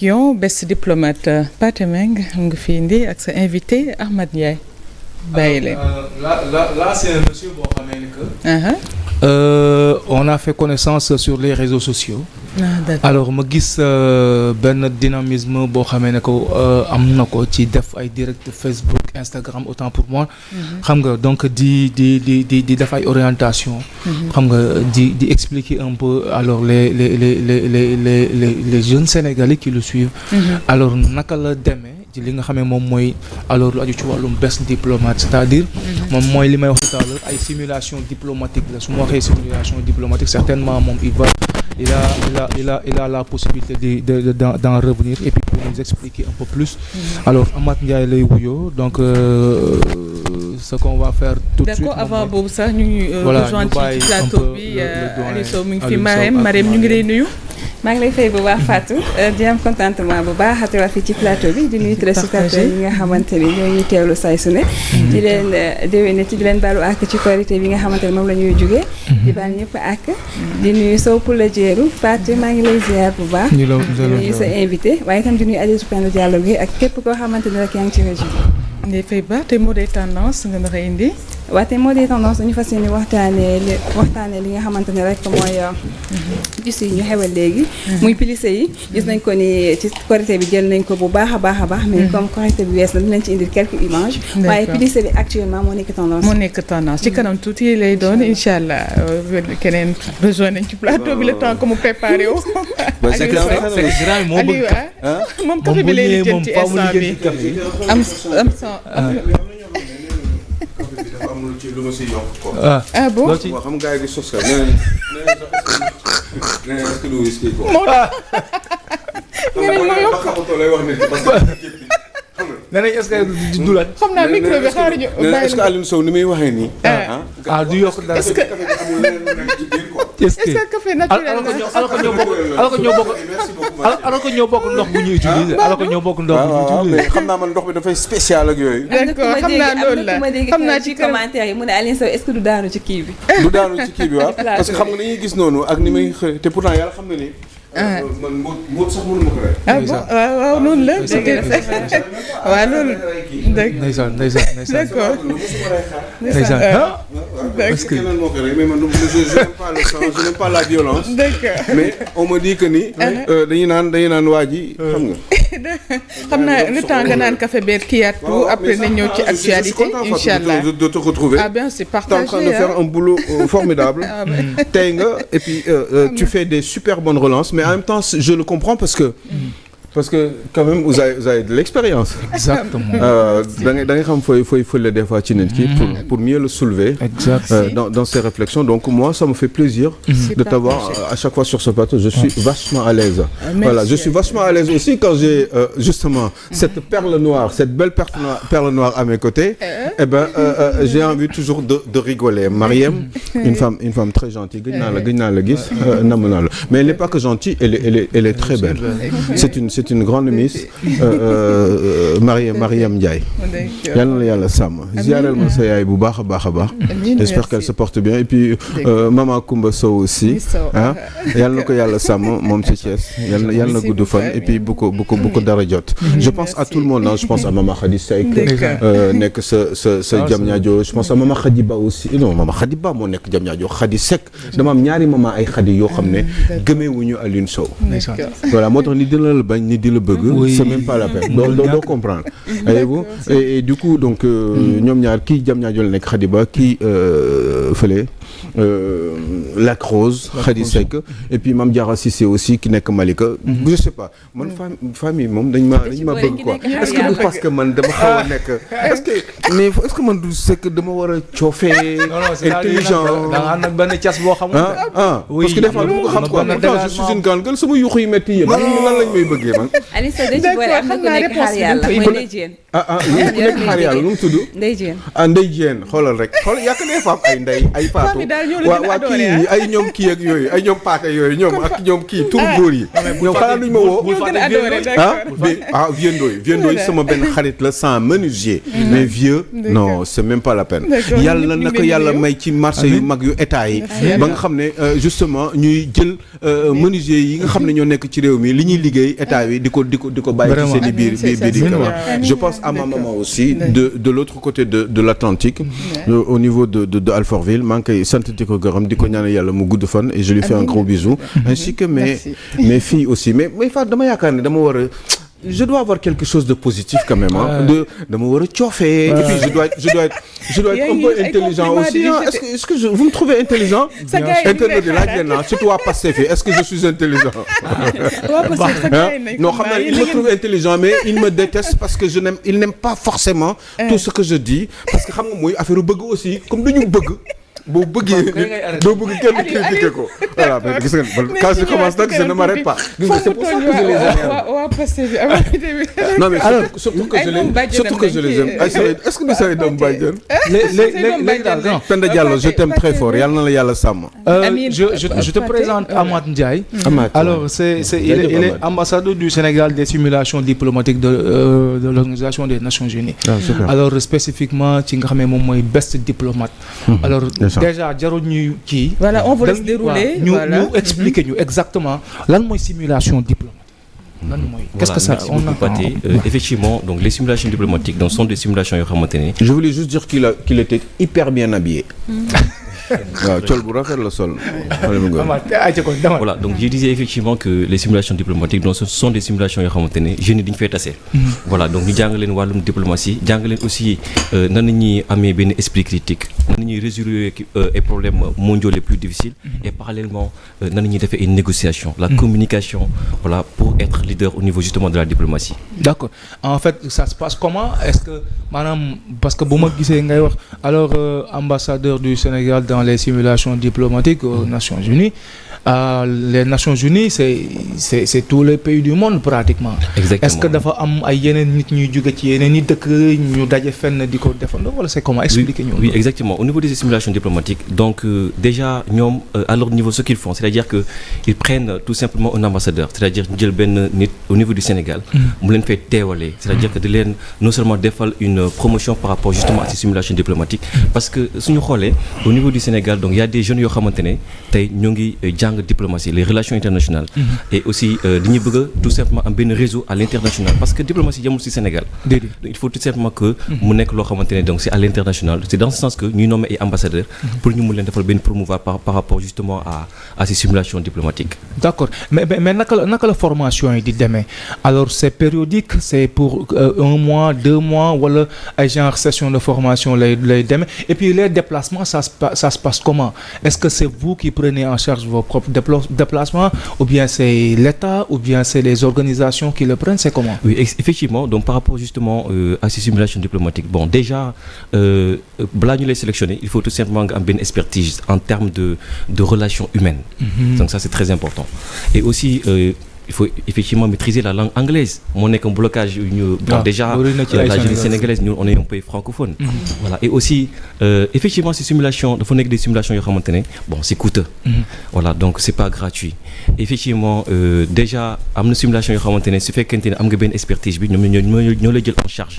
Yon best diplomate Pathé Meng mu ngi fi indi ak sa invité Ahmed Ndiaye bàyyi leen. Là c'est un monsieur boo xamee ni que. On a fait connaissance sur les réseaux sociaux. Alors ma gis benn dynamisme boo xamee ne ko am na ko ci def ay direct Facebook Instagram autant pour moi. xam nga donc di def ay orientation. xam nga di expliquer un peu alors les jeunes Sénégalais qui le suivent. Alors naka la demee ci li nga xamee moom mooy alors lu aju ci wàllum best diplomate c'est-à-dire. moom mooy li may wax tout à l'heure ay simulation diplomatique la su ma waxee simulation diplomatique certainement moom il a la possibilité d'en revenir et puis pour nous expliquer un peu plus. Alors Amath Ndiaye lay wuyoo donc ce qu'on va faire tout de suite. D'accord avant boobu sax ñu ngi rejoindre ci plateau bi Aliou Sow mu ngi fi Marème ñu ngi lay nuyu. maa ngi lay fay bu baax Fatou di am contentement bu baax ati waa fii ci plateau bi di nuyu téléspectateurs yi nga xamante ni ñoo ñuy teewlu say su ne di leen déwénati di leen baalu àkk ci korité bi nga xamante ni moom la ñuy jógee di baal ñëpp àkk di nuyu Sow pour la jéeru Fatou maa ngi lay ziar bu baax di nuyu sa invité waaye itam di nuyu Adja Penda Diallo gi ak képp koo xamante ni rek yaa ngi ci région bi. Ndeye Faye Ba te moo des tendances nga nar a indi. waaw te moo des tendances dañu fas yéene waxtaanee li nga xamante ne rek mooy gis yi ñu xewal léegi. muy plissé yi gis nañ ko ni ci korité bi jël nañ ko bu baax a baax mais comme korité bi wees na dinañ ci indi quelques images. waaye plissé bi actuellement moo nekk tendance. moo nekk tendance ci kanam tuuti lay doon incha allah keneen rejoindre nañ ci plateau bi le temps que mu préparé wu. Aliou moom café bi lay jël ci instant bi am amul ci lu ma si yokk quoi. ah bon waaw xam nga gars yi di sos ka nee na est-ce que du whisky quoi. nga ne ma yokk xamatoo lay wax nit parce que nee nañ est-ce que du dulaat. xam naa micro bi xaaruñu. est-ce que Aliou Sow ni muy waxee nii. du yokk dara. est-ce que café naturel alors que ñoo bokk ndox bu ñuy utiliser alors que ñoo bokk ndox bu ñuy utiliser. mais xam naa man ndox bi dafay spécial ak yooyu. d'accord xam naa loolu la xam naa ci commentaire yi mu ne Aliou Sow est-ce que du daanu ci kii bi. du daanu ci kii bi waaw parce que xam nga dañuy gis noonu ak ni muy xëy te pourtant yàlla xam na ni. man mboot sax mënu ma ko rek. ah bon waaw noonu la. waaw loolu. ndeysaan. d'accord. ndeysaan. parce que keneen moo ko rek mais man je n'aime pas le sang je n'aime pas la violence. d'accord mais on me dit que ni. dañuy naan waa ji xam nga. xam naa le temps nga naan café beer kiyaat tout après nañ ñëw ci actualité incha allah de te retrouver. ah bien c'est partagé. tu es en train de faire un boulot formidable. tey nga et puis tu fais des super bonnes relances mais en même temps je le comprends parce que quand même vous avez de l'expérience. Exactement. da ngay xam fooy fële des fois ci nit ki pour mieux le soulever. Dans ses réflexions donc moi ça me fait plaisir. de t'avoir à chaque fois sur ce plateau je suis vachement à l'aise. Voilà je suis vachement à l'aise aussi quand j'ai justement cette perle noire cette belle perle noire à mes côtés. Eh ben j'ai envie toujours de rigoler Mariem une femme très gentille gëj naa la gis namm naa la mais elle n'est pas que gentille elle est très belle. C'est une grande miss Mariam Ndiaye. yal na la yàlla sàmm. ziaral ma sa yaay bu baax a baax. J'espère qu'elle se porte bien et puis maman Koumba Sow aussi. ah yal na ko yàlla sàmm moom ci Thiès yal na gudd fan et puis bu ko dara jot. je pense à tout le monde je pense à Mama Khady Seck. nekk sa Diamniadio je pense à Mama Khady Ba aussi non Mama Khady Ba moo nekk Diamniadio Khady Seck dama am ñaari mama ay Khady yoo xam ne gëmeewuñu Aliou Sow. voilà moo tax ni dina la bañ ni di la bëgg. c'est même pas la peine doo comprendre. voyez-vous et du coup donc ñoom ñaar kii Diamniadio la nekk Khady Ba kii fële Lac Rose Khady Seck et puis Mame Diarra Cissé aussi ki nekk Malika. je sais pas man famille moom dañ ma bëgg quoi. est-ce que du parce que man dama xaw a nekk est-ce que man du c'est que dama war a coofee. intelligent da nga nag benn cas boo xamul. parce que des fois du ma ko xam quoi pourtant je suis une grande gueule sama yuuxu yi métti yëpp lan lañ may bëggee man. Aliou Sow dañ ci boole am na ku nekk xaar yàlla mooy Ndeye Diène. ku nekk xaar yàlla nu mu tudd. Ndeye Diène. Ndeye Diène xoolal rek yàq des fois ay Ndeye ay Fatou waa kii ay ñoom kii ak yooyu ay ñoom paate yooyu ñoom ak ñoom kii tur góor yi ñoom xanaa duñ ma woo Vieux sama benn xarit la sans menuisier mais vieux non c'est même pas la peine yàlla na ko yàlla may ci marché yu mag yu état yi ba nga xam ne justement ñuy jël menuisier yi nga xam ne ñoo nekk ci réew mi li ñuy liggéey état yi di ko bàyyi ci seen i biir di je pense à ma maman aussi de l'autre côté de l'Atlantique au niveau de Alfortville maa ngi koy sant di ko gërëm di ko ñaanal yàlla mu gudd fan et je lui fais un gros bisou ainsi que mes filles aussi mais Fatou dama yaakaar ne dama war a je dois avoir quelque chose de positif quand même dama war a coofee et puis je dois être un peu intelligent aussi est-ce que vous me trouvez intelligent internet di laaj leen na surtout waa Pastef fi est-ce que je suis intelligent non xam naa il me trouve intelligent mais il me déteste parce que il n'aime pas forcément tout ce que je dis parce que xam nga mooy affaire bëgg aussi comme dañu bëgg boo bëggee doo bëgg kenn critiquer ko voilà mais gis nga quand je commence nag je ne m'arrête pas gis nga c'est pour ça que je les aime non mais surtout que je les aime est-ce que du say doom bàjjen léegi daal Penda Diallo je t'aime très fort yàlla na la yàlla sàmm je te présente Amath Ndiaye alors il est ambassadeur du Sénégal des simulations diplomatiques de l'Organisation des Nations Unies alors spécifiquement ci nga xam ne moom mooy best diplomate alors déjà jarul ñuy kii. voilà on vous laisse dérouler. ñu expliquer ñu exactement lan mooy simulation diplomatique. lan mooy qu'est-ce que ça on entend effectivement donc les simulations diplomatiques donc sont des simulations yoo xamante ne. je voulais juste dire qu'il était hyper bien habillé. waaw col bu rafet la sol. voilà donc je disais effectivement que les simulations diplomatiques donc ce sont des simulations yoo xamante ne jeunes yi dañu fay tase. voilà donc ñu jàng leen wàllum diplomatie jàng leen aussi nan la ñuy amee benn esprit critique nan la ñuy résoudre les problèmes mondiaux les plus difficiles et parallèlement nan la ñuy defee une négociation la communication voilà pour être leader au niveau justement de la diplomatie. D'accord en fait ça se passe comment est-ce que maanaam parce que bu ma gisee ngay wax alors ambassadeur du Sénégal dans les simulations diplomatiques aux Nations Unies les Nations Unies c'est tous les pays du monde pratiquement. Exactement. Est-ce que dafa am ay yeneen nit ñuy jóge ci yeneen i dëkk ñu daje fenn di ko defandoo wala c'est comment expliquer ñu. Oui exactement au niveau des simulations diplomatiques donc déjà ñoom à leur niveau ce qu'ils font c'est-à-dire que ils prennent tout simplement un ambassadeur c'est-à-dire ñu jël benn nit au niveau du Sénégal. mu leen fay teewalee c'est-à-dire que di leen non seulement defal une promotion par rapport justement à ces simulations diplomatiques parce que suñu xoolee au niveau du Sénégal donc il y a des jeunes yoo xamante ne tey ñoo ngi diplomatie les relations internationales et aussi dañuy bëgg tout simplement am benn réseau à l'international parce que diplomatie yamul ci Sénégal donc il faut tout simplement que mu nekk loo xamante ne donc c'est à l'international c'est dans ce sens que ñuy nommer ay ambassadeurs pour ñu mun leen defal benn promouvoir par rapport justement à ces simulations diplomatiques. D'accord mais naka la formation yi di demee alors c'est périodique c'est pour 1 mois 2 mois wala ay genre session de formation lay demee et puis les déplacements ça se passe comment est-ce que c'est vous qui prenez en charge vos propres déplacements ou bien c'est l'État ou bien c'est les organisations qui le prennent c'est comment? Oui effectivement donc par rapport justement à ces simulations diplomatiques bon déjà balaa ñu lay sélectionner il faut tout simplement nga am benn expertise en termes de relations humaines. Donc ça c'est très important et aussi il faut effectivement maîtriser la langue anglaise moo nekk un blocage ñu bon déjà la jeunesse sénégalaise nous on est un pays francophone voilà et aussi effectivement ces simulations dafa nekk des simulations yoo xamante ne bon c'est coûteux voilà donc c'est pas gratuit effectivement déjà am na simulation yoo xamante ne su fekkente ne am nga benn expertise bi ñoo lay jël en charge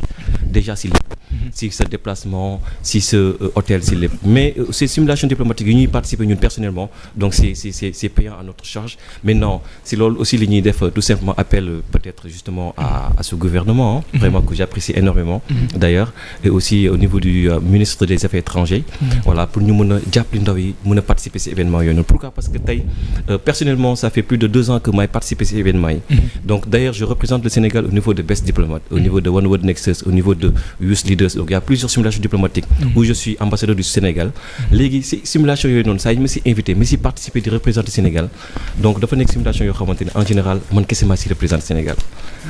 déjà si lépp si sa déplacement si ce hôtel si lépp mais ces simulations diplomatiques yi ñuy participer ñun personnellement donc c'est payant à notre charge maintenant si loolu aussi li ñuy def tout simplement appel peut-être justement à ce gouvernement vraiment que j'apprécie énormément d'ailleurs et aussi au niveau du ministre des Affaires étrangères voilà pour ñu mën a jàppale ndaw yi mën a participer ci événement yooyu noonu pourquoi parce que tey personnellement ça fait plus de 2 ans que may participer ci événement yi donc d'ailleurs je représente le Sénégal au niveau de Best Diplomate au niveau de One World Nexus au niveau de Youth Leaders donc il y a plusieurs simulations diplomatiques où je suis ambassadeur du Sénégal léegi ci simulation yooyu noonu saa yi ma ci invité mais ci participer di représenter Sénégal donc dafa nekk simulation yoo xamante ne en général man kese maa ci représente Sénégal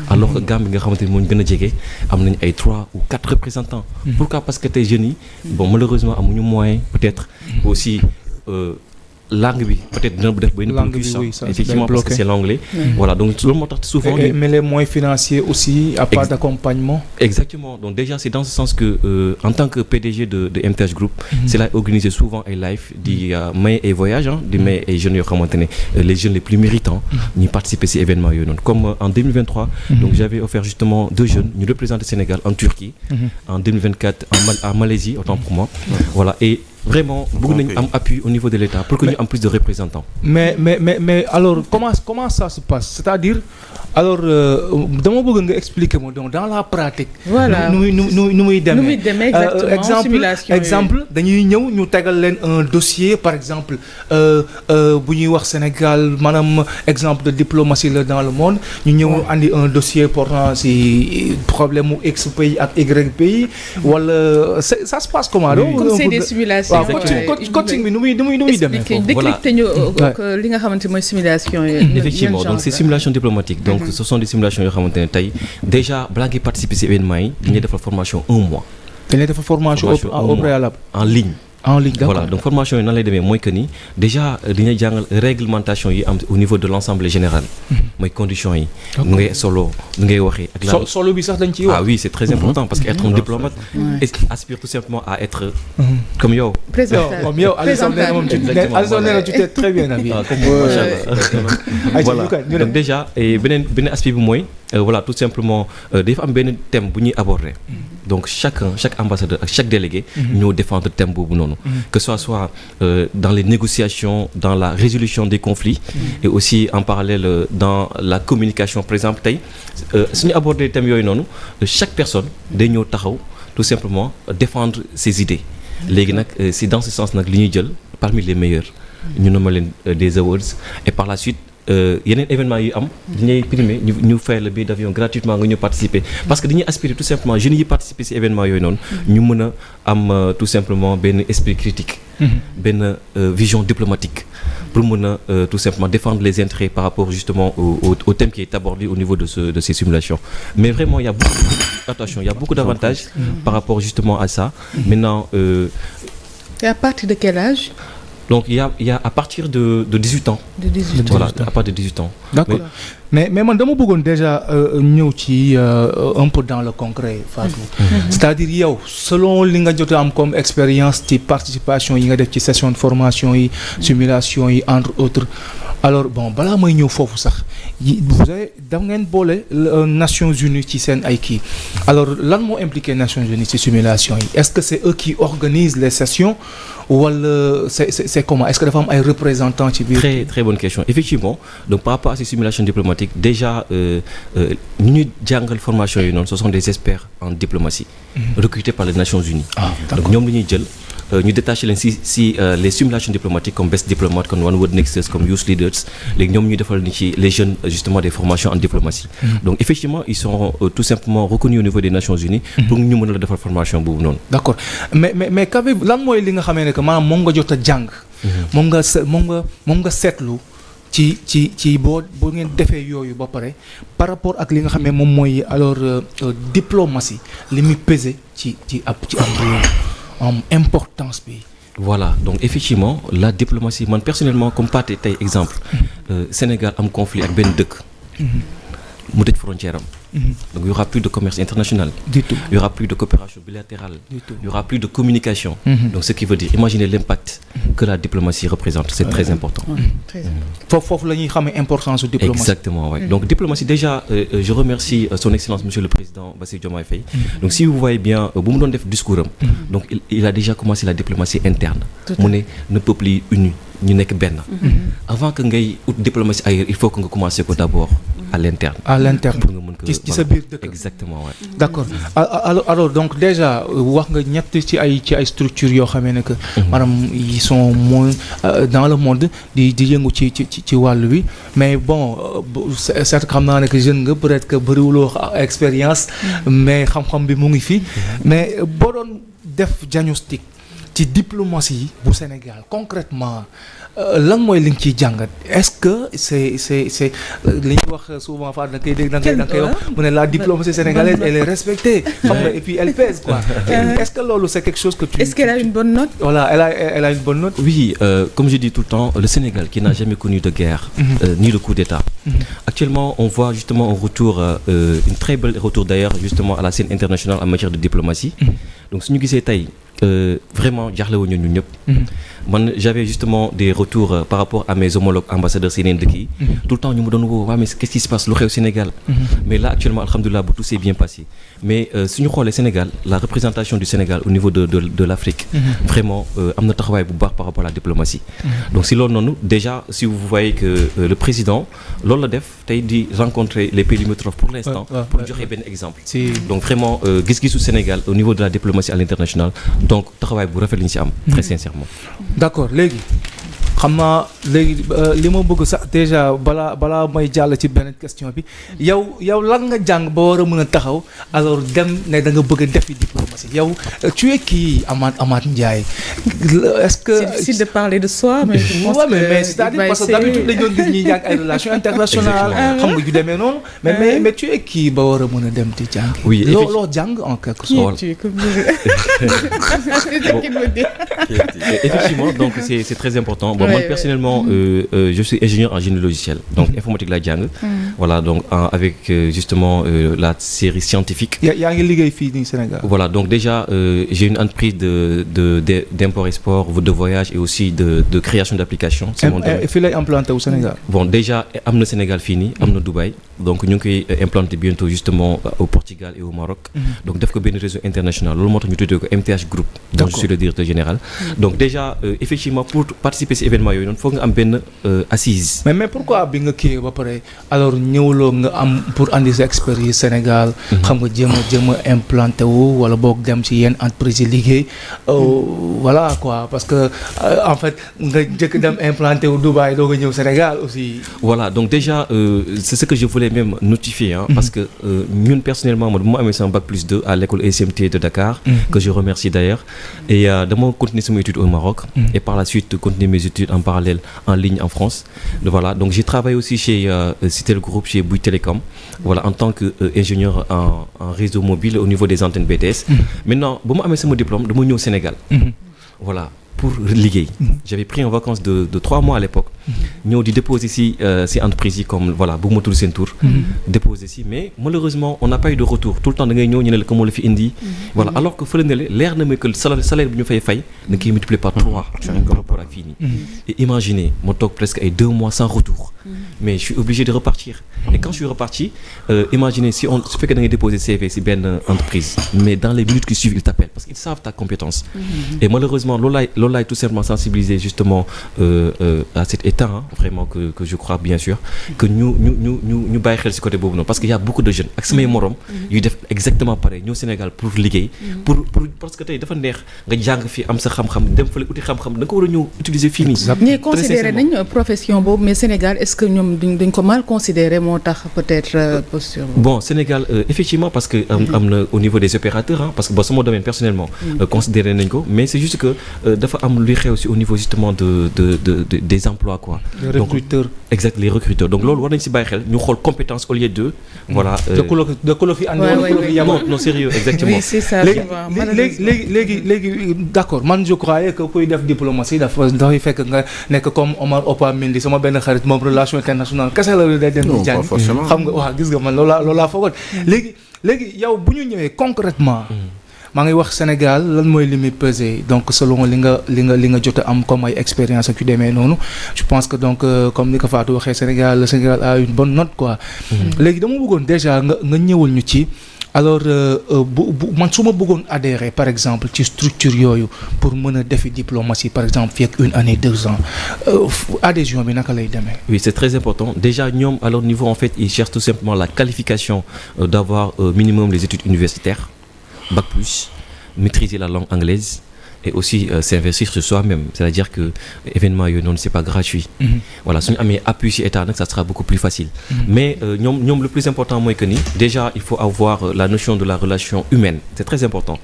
alors que Gambie nga xamante ni moo ñu gën a jege am nañu ay 3 ou 4 représentants pourquoi parce que tey jeunes yi bon malheureusement amuñu moyen peut-être aussi langue bi peut-être dina def benn blocus effectivement parce que c'est l'anglais. Voilà donc loolu moo tax souvent. mais les moyens financiers aussi à part d'accompagnement. Exactement donc déjà c'est dans ce sens que en tant que PDG de MTH Group. c'est là organiser souvent ay live di may ay voyages di may ay jeunes yoo xamante ne les jeunes les plus méritants. ñuy participer ci événements yooyu noonu comme en 2023. donc j'avais offert justement 2 jeunes ñu représenter Sénégal en Turquie. en 2024 en Malaisie autant pour moi. voilà et vraiment bëgg nañu am appui au niveau de l'État pour que ñu am plus de représentants. mais alors comment ça se passe c'est-à-dire alors dama bëgg nga expliquer moi donc dans la pratique. voilà nu muy demee exactement exemple dañuy ñëw ñu tegal leen un dossier par exemple bu ñuy wax Sénégal maanaam exemple de diplomatie là dans le monde ñu ñëw andi un dossier portant ci problème mu X pays ak Y pays wala ça se passe comment. comme c'est des simulations. waaw coaching bi nu muy demee. décrypter ñu li nga xamante mooy simulation yi. effectivement donc c'est simulation diplomatique donc ce sont des simulations yoo xamante ne tey déjà balaa ngay participer ci événement yi dañuy defal formation 1 mois. dañuy defal formation au préalable en ligne. en ligne d'accord voilà donc formation yi nan lay demee mooy que ni déjà dañuy jàngal réglementation yi am au niveau de l'Assemblée générale. mooy conditions yi. nu ngay solo nu ngay waxee. ak solo bi sax dañ ciy wax. ah oui c'est très important parce que être un diplomate. aspire tout simplement à être. comme yow. comme yow Alisson nee na tu t'es très bien habillé. voilà donc déjà beneen aspect bi mooy. voilà tout simplement dafa am benn thème bu ñuy aborder. donc chaque ambassadeur ak chaque délégué. ñoo défendre thème boobu noonu. que ce soit dans les négociations dans la résolution des conflits. et aussi en parallèle dans la communication par exemple tey suñu aborder thème yooyu noonu chaque personne day ñëw taxaw tout simplement défendre ses idées. léegi nag c'est dans ce sens nag li ñuy jël parmi les meilleurs. ñu nommé leen des awards et par la suite. yeneen événement yu am dañuy primer ñu fay le billet d'avion gratuitement nga ñu participer parce que dañuy aspirer tout simplement jeunes yi participer ci événement yooyu noonu ñu mën a am tout simplement benn esprit critique benn vision diplomatique pour mën a tout simplement défendre les intérêts par rapport justement au thème qui est abordé au niveau de ces simulations mais vraiment il y a beaucoup d'avantages par rapport justement à ça maintenant et à partir de quel âge? Donc il y a à partir de 18 ans. De 18 ans. Voilà, à partir de 18 ans. D'accord. Mais man dama bëggoon déjà ñëw ci un peu dans le concret Fatou. C'est-à-dire yow selon li nga jot a am comme expérience ci participation yi nga def ci session de formation yi simulation yi entre autres alors bon balaa may ñëw foofu sax vous avez da ngeen boole Nations Unies ci seen ay kii alors lan moo impliqué Nations Unies ci simulation yi est-ce que c'est eux qui organisent les sessions wala c'est comment est-ce que dafa am ay représentants ci biir. Très bonne question effectivement donc par rapport à ces simulations diplomatiques déjà ñu ñuy jàngal formation yi noonu ce sont des experts en diplomatie recrutés par les Nations Unies. Donc ñoom la ñuy jël ñu détaché leen si les simulations diplomatiques comme Best Diplomat comme One World Nexus comme Youth Leaders léegi ñoom ñuy defal ni ci les jeunes justement des formations en diplomatie. Donc effectivement ils sont tout simplement reconnus au niveau des Nations Unies pour ñu mën a la defal formation boobu noonu. D'accord mais qu'avez-vous lan mooy li nga xamee ne que maanaam moom nga jot a jàng moom nga seetlu ci boo ngeen defee yooyu ba pare par rapport ak li nga xam ne moom mooy alors diplomatie li muy peser ci am réew am importance bi. Voilà donc effectivement la diplomatie man personnellement comme Pathé tey exemple Sénégal am conflit ak benn dëkk mu tëj frontière am. Donc il y aura plus de commerce international. Du tout. Il y aura plus de coopération bilatérale. Du tout. Il y aura plus de communication. Donc ce qui veut dire imaginez l'impact que la diplomatie représente, c'est très important. Foofu la ñuy xamee importance de diplomatie. Exactement, ouais. Donc diplomatie déjà je remercie son excellence monsieur le président Bassirou Diomaye Faye. Donc si vous voyez bien bu mu doon def discours am. Donc il a déjà commencé la diplomatie interne. Mu ne peuple yi uni ñu nekk benn. Avant que ngay ut diplomatie ailleurs il faut que nga commencer ko d'abord à l'interne. À l'interne. Pour nga mën ko ci sa biir dëkk. Exactement ouais. D'accord alors donc déjà wax nga ñett ci ay structures yoo xamee ne que maanaam ils sont moins dans le monde di yëngu ci wàll wi mais bon certes xam naa ne que jeune nga peut-être que bëriwuloo expérience mais xam-xam bi mu ngi fi mais boo doon def diagnostic ci diplomatie bu Sénégal concrètement lan mooy li nga ciy jàngat est-ce que c'est li ñuy wax souvent fa da ngay dégg da ngay wax mu ne la diplomatie sénégalaise elle est respectée xam nga et puis elle pèse quoi est-ce que loolu c'est quelque chose que tu... Est-ce qu'elle a une bonne note? Voilà, elle a une bonne note. Oui, comme je dis tout le temps, le Sénégal qui n'a jamais connu de guerre ni de coup d'État. Actuellement, on voit justement un retour, une très belle retour d'ailleurs justement à la scène internationale en matière de diplomatie. Donc suñu gisee tey vraiment jaaxlewuñu ñun ñëpp. Man j'avais justement des retours par rapport à mes homologues ambassadeurs yeneen dëkk yi. Tout le temps ñu me doon woo mais qu'est-ce qui se passe lu xew Sénégal. Mais là actuellement alhamdoulilah tout s'est bien passé. Mais suñu xoolee Sénégal la représentation du Sénégal au niveau de l'Afrique. Vraiment am na taxawaay bu baax par rapport à la diplomatie. Donc si loolu noonu déjà si vous voyez que le président loolu la def tey di rencontrer les pays limitrophes pour l'instant pour joxe benn exemple. Donc vraiment gis-gisu Sénégal au niveau de la diplomatie à l'international donc taxawaay bu rafet li ñu ci am. Très sincèrement. D'accord léegi xam naa léegi li ma bëgg sax déjà balaa may jàll ci beneen question bi yow lan nga jàng ba war a mën a taxaw alors dem ne da nga bëgg a defi diplomatie yow tu es qui Amath Ndiaye est-ce que c'est difficile de parler de soi mais je pense mais c'est-à-dire parce que d'habitude dañu doon gis ñuy jàng ay relations internationales xam nga ju demee noonu mais tu es qui ba war a mën a dem di jàng oui loo jàng en quelque sorte effectivement donc c'est très important bon moi personnellement je suis ingénieur en génie logiciel donc informatique laa jàng voilà donc avec justement la série scientifique yaa ngi liggéey fii nii Sénégal voilà donc déjà j'ai une entreprise d'import-export de voyage et aussi de création d'applications c'est mon domaine fii lay implanté au Sénégal bon déjà am na Sénégal fii nii am na Dubaï donc ñu ngi koy implanter bientôt justement au Portugal et au Maroc donc def ko benn réseau international loolu moo tax ñu tuddee ko MTH Group donc je suis le directeur général donc déjà effectivement pour participer ci événement yooyu noonu foog nga am benn assise mais pourquoi bi nga kii ba pare alors ñëwuloo nga am pour andi sa expérience Sénégal xam nga jéem a implanté wu wala boog dem ci yenn entreprise yi liggéey voilà quoi parce que en fait nga jëkk dem implanté wu Dubaï doo nga ñëw Sénégal aussi voilà donc déjà c'est ce que je voulais même notifier parce que ñun personnellement man bu ma amee sama bac plus 2 à l'école ECMT de Dakar que je remercie d'ailleurs et dama continuer sama étude au Maroc et par la suite continuer mes études en parallèle en ligne en France voilà donc j'ai travaillé aussi chez Citel Group chez Bouygues Télécom voilà en tant que ingénieur en réseau mobile au niveau des antennes BTS maintenant bu ma amee sama diplôme dama ñëw Sénégal voilà pour liggéey j'avais pris en vacances de 3 mois à l'époque ñëw di déposer ci entreprises yi comme voilà bu ma tudd seen tour déposer ci mais malheureusement on n'a pas eu de retour tout le temps da ngay ñëw ñu ne la ko moo la fi indi voilà alors que fële na le leer na ma que salaire bi ñu fay da koy multiplier par 3 par rapport ak fii nii et imaginez ma toog presque ay 2 mois sans retour mais je suis obligé de repartir et quand je suis reparti imaginez su fekkee da ngay déposer CV ci benn entreprise mais dans les minutes qui suivent ils t'appellent parce qu'ils savent ta compétence et malheureusement loolu laay tout simplement sensibiliser justement à cet état vraiment que je crois bien sûr que ñu bàyyi xel ci côté boobu noonu parce que y a beaucoup de jeunes ak samay morom yuy def exactement pareil ñëw Sénégal pour liggéey pour parce que tey dafa neex nga jàng fi am sa xam-xam dem fële uti xam-xam da nga ko war a ñëw utiliser fii nii ñi considéré nañ profession boobu mais Sénégal est-ce que ñoom dañ ko mal considéré moo tax peut-être posture bon Sénégal effectivement parce que am na au niveau des opérateurs parce que bon sama domaine personnellement considéré nañ ko mais c'est juste que dafa am luy xew ci au niveau justement des emplois quoi les recruteurs exact les recruteurs donc loolu war nañ ci bàyyi xel ñu xool compétence au lieu de voilà de ko la fi andi non sérieux exactement oui c'est ça léegi d'accord man je croyais que kuy def diplomatie dafay fekk nga nekk comme Omar Opa Mendy sama benn xarit moom relation internationale kese la day dem di jàng xam nga waaw gis nga man loolu laa foogoon léegi yow bu ñu ñëwee concrètement maa ngi wax Sénégal lan mooy li muy peser donc selon li nga jot a am comme ay expérience ak yu demee noonu je pense que donc comme ni ko Fatou waxee le Sénégal a une bonne note quoi léegi dama bëggoon déjà nga ñëwal ñu ci alors man su ma bëggoon adhérer par exemple ci structure yooyu pour mën a defi diplomatie par exemple fii ak 1 année 2 ans adhésion bi naka lay demee. Oui c'est très important déjà ñoom à leur niveau en fait ils cherchent tout simplement la qualification d'avoir minimum les études universitaires Bac+, maîtriser la langue anglaise et aussi s'investir sur soi-même, c'est-à-dire que événement yooyu noonu c'est pas gratuit. Voilà suñu amee appui ci état nag ça sera beaucoup plus facile. Mais ñoom le plus important mooy que ni déjà il faut avoir la notion de la relation humaine, c'est très important.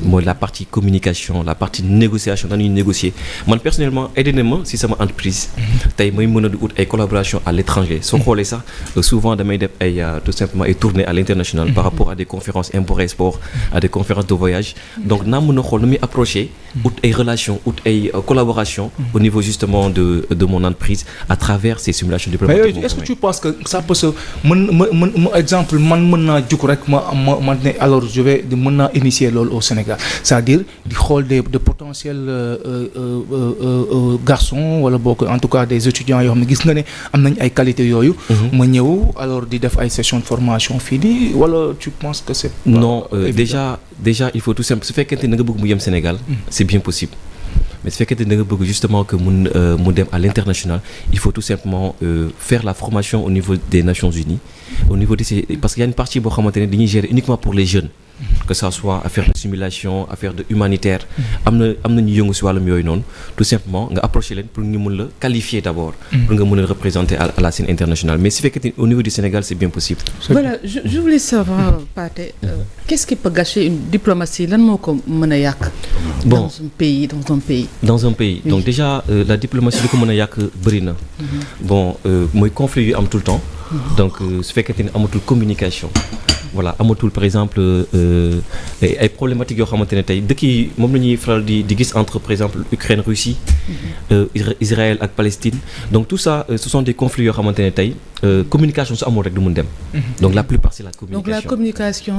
Mooy la partie communication, la partie négociation dañuy négocier man personnellement aidé na ma ci sama entreprise. Tey may mën a di ut ay collaboration à l'étranger soo xoolee sax souvent damay def ay tout simplement ay tournées à l'international par rapport à des conférences import-export, à des conférences de voyage. Donc naa mën a xool nu muy approcher ut ay relations ut ay collaboration au niveau justement de mon entreprise à travers ces simulations diplomatiques. Mais est-ce que tu penses que ça peut se exemple man mën naa juk rek ma ne alors je vais mën naa initier loolu au Sénégal, c'est-à-dire di xool des potentiels garçons wala bokk en tout cas des étudiants yoo xam ne gis nga ne am nañ ay qualités yooyu. ma ñëw alors di def ay sessions de formation fii nii wala tu penses que c'est pas non déjà il faut tout simplement su fekkente ne nga bëgg mu yem Sénégal c'est bien possible. Mais su fekkente ne nga bëgg justement que mu dem à l'international il faut tout simplement faire la formation au niveau des Nations Unies au niveau de ces parce qu'il y a une partie boo xamante ne dañuy gérer uniquement pour les jeunes que ça soit affaire de simulation affaire de humanitaire am na ñu yëngu ci wàllum yooyu noonu tout simplement nga approcher leen pour ñu mën la qualifier d'abord pour nga mën a représenter à la scène internationale mais su fekkente au niveau du Sénégal c'est bien possible. Voilà je voulais savoir Pathé qu'est-ce qui peut gâcher une diplomatie lan moo ko mën a yàq dans un pays donc déjà la diplomatie li ko mën a yàq bëri na bon mooy conflit yu am tout le temps donc su fekkente ni amatul communication voilà amatul par exemple ay problématiques yoo xamante ne tey dëkk yi moom la ñuy faral di gis entre par exemple Ukraine Russie Israël ak Palestine donc tout ça ce sont des conflits yoo xamante ne tey communication su amul rek du mun dem donc la plupart c'est la communication. Donc la communication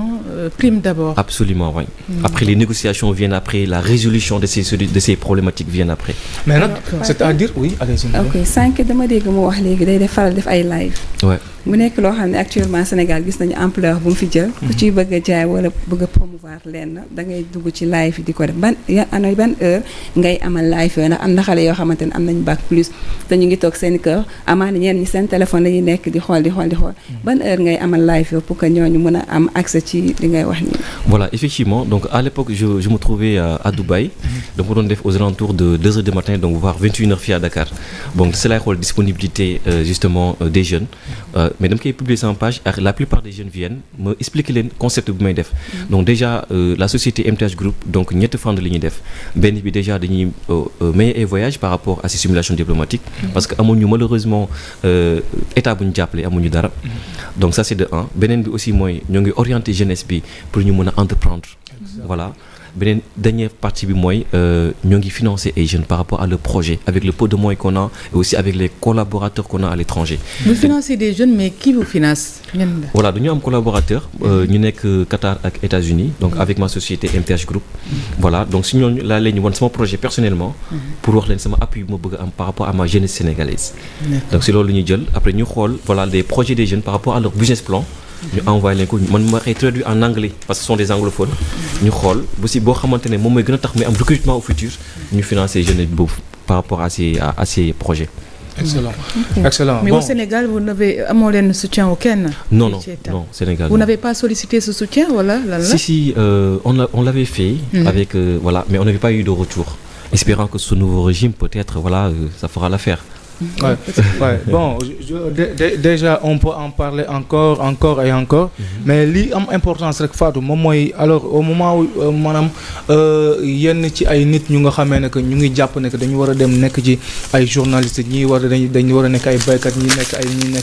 prime d'abord. Absolument oui. Après les négociations viennent après la résolution de ces problématiques viennent après. Mais nag c'est-à-dire oui allez-y. ok sànq dama dégg mu wax léegi day faral def ay live. Ouais. mu nekk loo xam ne actuellement Sénégal gis nañu ampleur bu mu fi jël. ku ciy bëgg a jaay wala bëgg a promouvoir lenn da ngay dugg ci live di ko def ban heure ngay amal live yooyu ndax am na xale yoo xamante ne am nañu bac plus te ñu ngi toog seen kër amaana ñenn ñi seen téléphone lañuy nekk di xool ban heure ngay amal live yooyu pour que ñooñu mën a am accès ci li ngay wax nii. Voilà effectivement donc à l'époque je me trouvais à Dubaï donc mu doon def aux alentours de 2 heures du matin donc voire 21 heures fii à Dakar donc c'est lay xool disponibilité justement des jeunes. Mais dama koy publier sama page ak la plupart des jeunes viennent ma expliquer leen concept bu may def donc déjà la société MTH Group donc ñetti fànn li ñuy def benn bi déjà dañuy maye ay voyages par rapport à ces simulations diplomatiques parce que amuñu malheureusement état bu ñu jàppale amuñu dara donc ça c'est de un beneen bi aussi mooy ñoo ngi orienter jeunesse bi pour ñu mën a entreprendre voilà beneen dernière partie bi mooy ñoo ngi financer ay jeunes par rapport à leur projet avec le peu de moyens qu'on a et aussi avec les collaborateurs qu'on a à l'étranger. Vous financez des jeunes mais qui vous finance? Voilà dañu am collaborateur ñu nekk Qatar ak États-Unis donc avec ma société MTH Group. Voilà donc si ñooñu laa leen ñu wan sama projet personnellement pour wax leen sama appui bu ma bëgg am par rapport à ma jeunesse sénégalaise. Donc si loolu ñuy jël après ñu xool voilà des projets des jeunes par rapport à leur business plan. ñu envoyé leen ko man ma koy traduit en anglais parce que ce sont des anglophones ñu xool bu si boo xamante ne moom mooy gën a tax muy am recrutement au futur ñu financer jeunes boobu par rapport à ces projets. Excellent. Excellent. Mais bon. Au Sénégal vous n'avez amoo leen soutien aucun? Non Sénégal. Vous n'avez pas sollicité ce soutien wala lan la? Si on l'avait fait avec voilà mais on n'avait pas eu de retour. Espérant que ce nouveau régime peut-être voilà ça fera l'affaire. Ouais. Bon déjà on peut en parler encore et encore mais li am importance rek Fatou moom mooy alors au moment où maanaam yenn ci ay nit ñu nga xamee ne que ñu ngi jàpp ne que dañu war a dem nekk ci ay journalistes dañu war a nekk ay baykat ñi nekk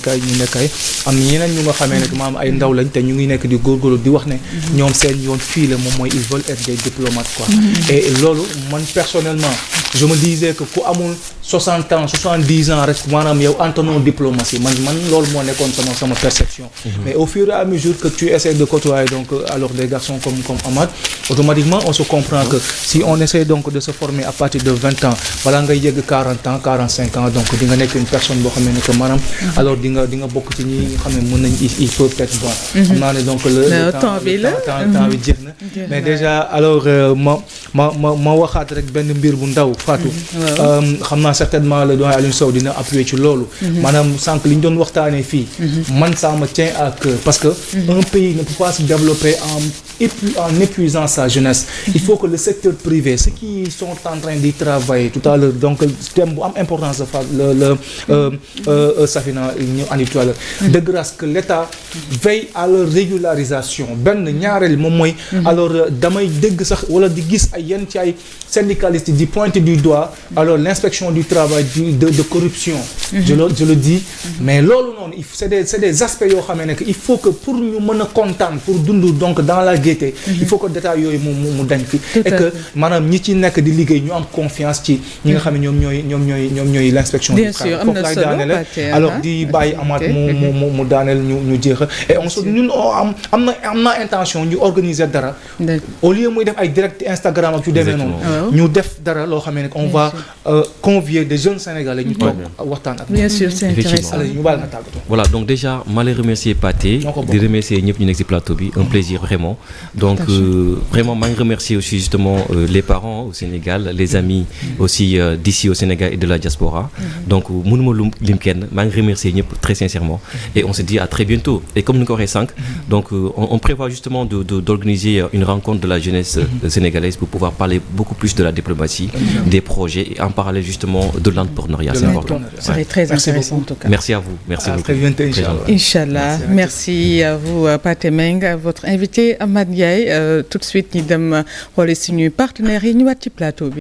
ay am ñeneen ñu nga xamee ne que maanaam ay ndaw lañ te ñu ngi nekk di góorgóorlu di wax ne ñoom seen yoon fii la moom mooy ils veulent être des diplomates quoi et loolu man personnellement je me disais que ku amul 60 ans 70 ans rek maanaam yow antonon diplomatie man loolu moo nekkoon sama perception mais au fur et à mesure que tu essaies de côtoyer donc alors des garçons comme Amad automatiquement on se comprend que si on essaie donc de se former à partir de 20 ans balaa ngay yegg 40 ans 45 ans donc di nga nekk une personne boo xam ne que maanaam alors di nga bokk ci ñi xam ne mën nañ il peut être bon xam naa ne donc le temps bi jeex na mais déjà alors ma waxaat rek benn mbir bu ndaw Fatou xam naa certainement le doyen Alioune Sow dina appuyer ci loolu maanaam sànq li ñu doon waxtaanee fii man ça me tient à cœur parce que un pays ne peut pas se développer en en épuisant sa jeunesse. Il faut que le secteur privé, ceux qui sont en train d'y travailler tout à l'heure, donc thème bu am importance Safina ñu andi tout à l'heure, de grâce que l'État veille à leur régularisation. benn ñaareel moom mooy alors damay dégg sax wala di gis ay yenn ci ay syndicalistes di pointer du doigt alors l'inspection du travail de corruption. Je le dis, mais loolu noonu c'est des aspects yoo xam ne que il faut que pour ñu mën a kontaan pour dund donc dans la gaieté, il faut que détail yooyu mu dañ fi et que maanaam ñi ci nekk di liggéey ñu am confiance ci ñi nga xam ne ñoom ñooy l'inspection du travail. Foofu laay daaneel alors di bàyyi amaat mu daaneel ñu jeexal et ñun am na intention ñu organiser dara au lieu muy def ay direct Instagram ak yu demee noonu ñu def dara loo xam ne on va convier des jeunes Sénégalais ñu toog waxtaan ak bien sûr c'est intéressant. ñu baal na tàggatoo. Voilà, donc déjà ma lay remercier Pathé di remercier ñëpp ñu nekk ci plateau bi, un plaisir vraiment. Donc vraiment maa ngi remercier aussi justement les parents au Sénégal, les amis aussi d'ici au Sénégal et de la diaspora. Donc mënuma lim kenn, maa ngi remercier ñëpp très sincèrement et on se dit à très bientôt. Et comme ni ko waxee sànq, donc on prévoit justement d'organiser une rencontre de la jeunesse sénégalaise pour pouvoir parler beaucoup plus de la diplomatie, des projets et en parallèle justement de l'entrepreneuriat. C'est important. Ça serait très intéressant en tout cas. Merci à vous. Merci beaucoup. Très bientôt, Inch'Allah. Merci à vous Pathé Meng, à votre invité Amath Ndiaye. Tout de suite ñu dem xooli suñuy partenaires yi ñëwaat ci plateau bi.